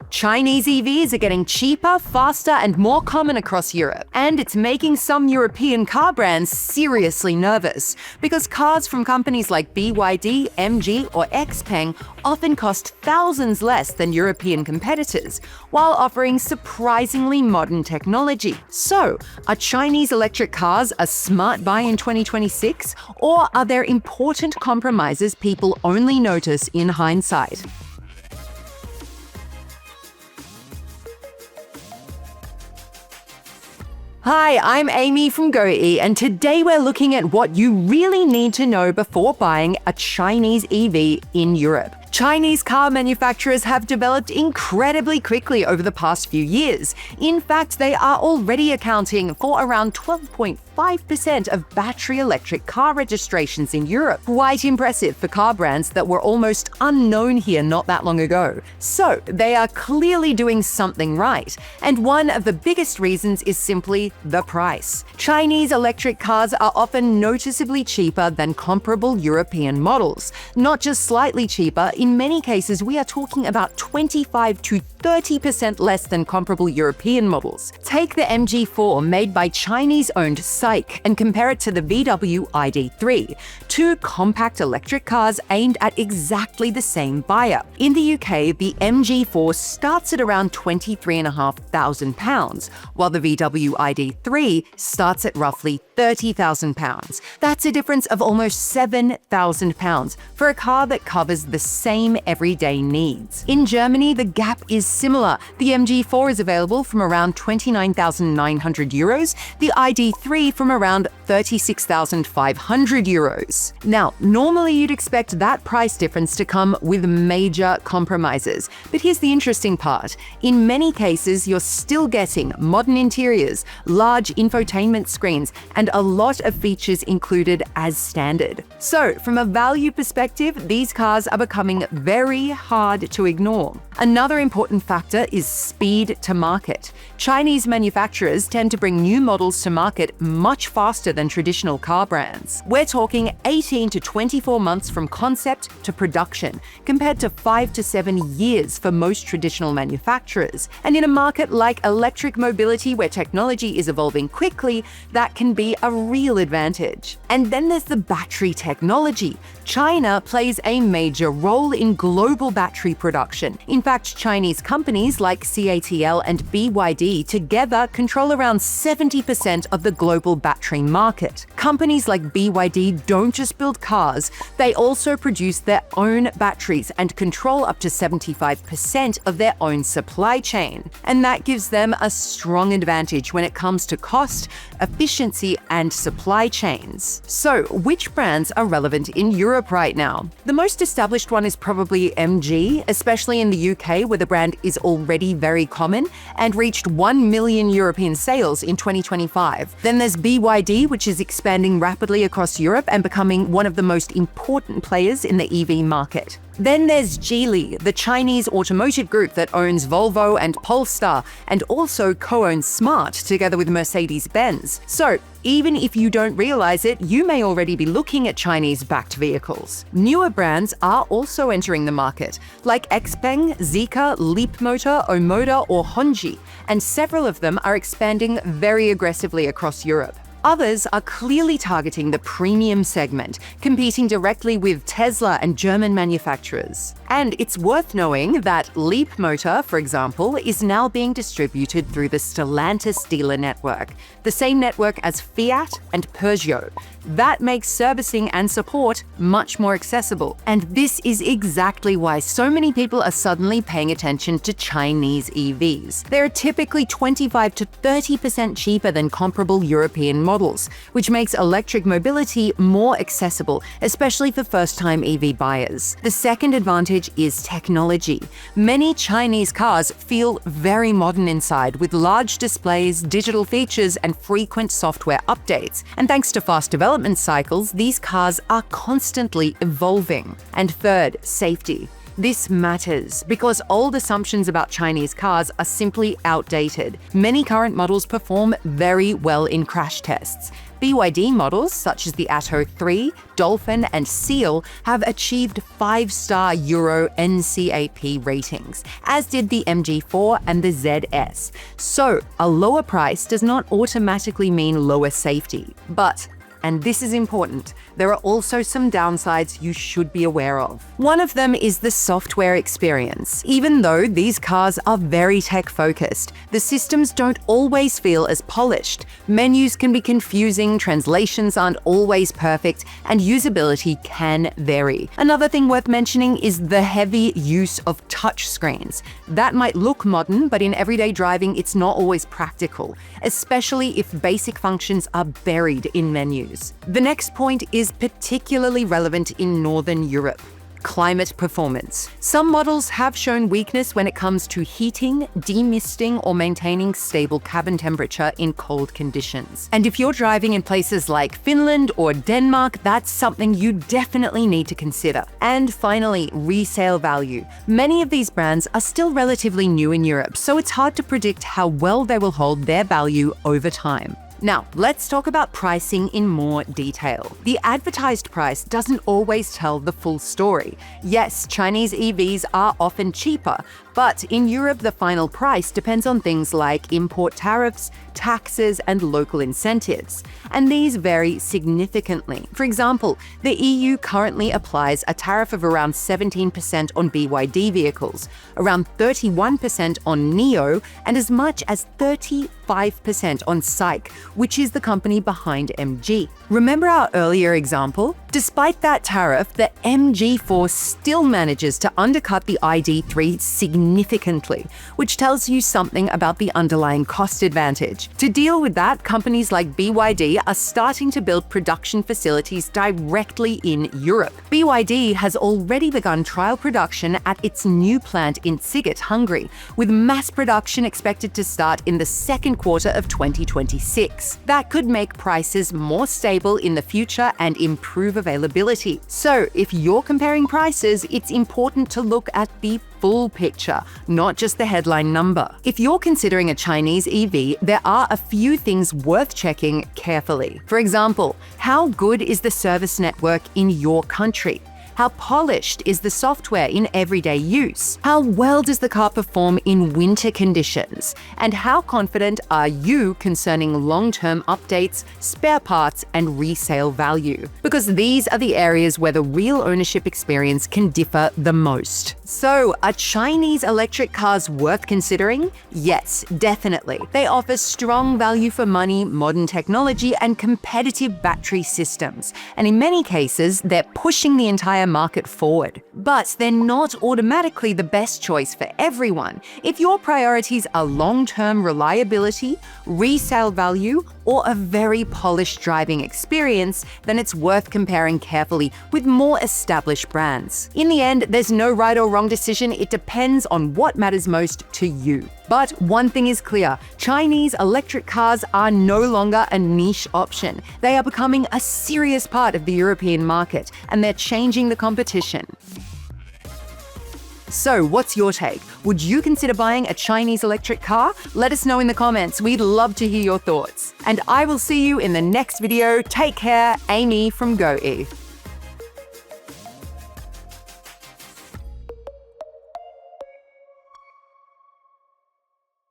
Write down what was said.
Chinese EVs are getting cheaper, faster, and more common across Europe. And it's making some European car brands seriously nervous, because cars from companies like BYD, MG, or XPENG often cost thousands less than European competitors, while offering surprisingly modern technology. So, are Chinese electric cars a smart buy in 2026, or are there important compromises people only notice in hindsight? Hi, I'm Amy from GoE, and today we're looking at what you really need to know before buying a Chinese EV in Europe. Chinese car manufacturers have developed incredibly quickly over the past few years. In fact, they are already accounting for around 12.5% of battery electric car registrations in Europe. Quite impressive for car brands that were almost unknown here not that long ago. So, they are clearly doing something right. And one of the biggest reasons is simply the price. Chinese electric cars are often noticeably cheaper than comparable European models. Not just slightly cheaper, in many cases we are talking about 25 to 30% less than comparable European models. Take the MG4 made by Chinese-owned SAIC and compare it to the VW ID.3, two compact electric cars aimed at exactly the same buyer. In the UK, the MG4 starts at around £23,500, while the VW ID.3 starts at roughly £30,000. That's a difference of almost £7,000 for a car that covers the same everyday needs. In Germany, the gap is similar. The MG4 is available from around €29,900, the ID.3 from around €36,500. Now, normally you'd expect that price difference to come with major compromises. But here's the interesting part. In many cases, you're still getting modern interiors, large infotainment screens, and a lot of features included as standard. So, from a value perspective, these cars are becoming very hard to ignore. Another important factor is speed to market. Chinese manufacturers tend to bring new models to market much faster than traditional car brands. We're talking 18 to 24 months from concept to production, compared to 5 to 7 years for most traditional manufacturers. And in a market like electric mobility, where technology is evolving quickly, that can be a real advantage. And then there's the battery technology. China plays a major role in global battery production. In fact, Chinese companies like CATL and BYD together control around 70% of the global battery market. Companies like BYD don't just build cars, they also produce their own batteries and control up to 75% of their own supply chain. And that gives them a strong advantage when it comes to cost, efficiency, and supply chains. So, which brands are relevant in Europe right now? The most established one is probably MG, especially in the UK, where the brand is already very common and reached 1 million European sales in 2025. Then there's BYD, which is expanding rapidly across Europe and becoming one of the most important players in the EV market. Then there's Geely, the Chinese automotive group that owns Volvo and Polestar, and also co-owns Smart together with Mercedes-Benz. So, even if you don't realize it, you may already be looking at Chinese-backed vehicles. Newer brands are also entering the market, like XPENG, Zeekr, Leapmotor, Omoda, or Hongji, and several of them are expanding very aggressively across Europe. Others are clearly targeting the premium segment, competing directly with Tesla and German manufacturers. And it's worth knowing that Leapmotor, for example, is now being distributed through the Stellantis dealer network, the same network as Fiat and Peugeot. That makes servicing and support much more accessible. And this is exactly why so many people are suddenly paying attention to Chinese EVs. They're typically 25 to 30% cheaper than comparable European models, which makes electric mobility more accessible, especially for first-time EV buyers. The second advantage is technology. Many Chinese cars feel very modern inside, with large displays, digital features, and frequent software updates. And thanks to fast development cycles, these cars are constantly evolving. And third, safety. This matters because old assumptions about Chinese cars are simply outdated. Many current models perform very well in crash tests. BYD models such as the Atto 3, Dolphin, and Seal have achieved 5-star Euro NCAP ratings, as did the MG4 and the ZS. So, a lower price does not automatically mean lower safety. But, and this is important, there are also some downsides you should be aware of. One of them is the software experience. Even though these cars are very tech-focused, the systems don't always feel as polished. Menus can be confusing, translations aren't always perfect, and usability can vary. Another thing worth mentioning is the heavy use of touchscreens. That might look modern, but in everyday driving, it's not always practical, especially if basic functions are buried in menus. The next point is particularly relevant in Northern Europe. Climate performance. Some models have shown weakness when it comes to heating, demisting, or maintaining stable cabin temperature in cold conditions. And if you're driving in places like Finland or Denmark, that's something you definitely need to consider. And finally, resale value. Many of these brands are still relatively new in Europe, so it's hard to predict how well they will hold their value over time. Now, let's talk about pricing in more detail. The advertised price doesn't always tell the full story. Yes, Chinese EVs are often cheaper, but in Europe, the final price depends on things like import tariffs, taxes, and local incentives. And these vary significantly. For example, the EU currently applies a tariff of around 17% on BYD vehicles, around 31% on NIO, and as much as 35% on SAIC, which is the company behind MG. Remember our earlier example? Despite that tariff, the MG4 still manages to undercut the ID3 significantly, which tells you something about the underlying cost advantage. To deal with that, companies like BYD are starting to build production facilities directly in Europe. BYD has already begun trial production at its new plant in Sziget, Hungary, with mass production expected to start in the second quarter of 2026. That could make prices more stable in the future and improve availability. So, if you're comparing prices, it's important to look at the full picture, not just the headline number. If you're considering a Chinese EV, there are a few things worth checking carefully. For example, how good is the service network in your country? How polished is the software in everyday use? How well does the car perform in winter conditions? And how confident are you concerning long-term updates, spare parts, and resale value? Because these are the areas where the real ownership experience can differ the most. So, are Chinese electric cars worth considering? Yes, definitely. They offer strong value for money, modern technology, and competitive battery systems. And in many cases, they're pushing the entire market forward. But they're not automatically the best choice for everyone. If your priorities are long-term reliability, resale value, or a very polished driving experience, then it's worth comparing carefully with more established brands. In the end, there's no right or wrong decision. It depends on what matters most to you. But one thing is clear, Chinese electric cars are no longer a niche option. They are becoming a serious part of the European market, and they're changing the competition. So, what's your take? Would you consider buying a Chinese electric car? Let us know in the comments. We'd love to hear your thoughts. And I will see you in the next video. Take care, Amy from GoE.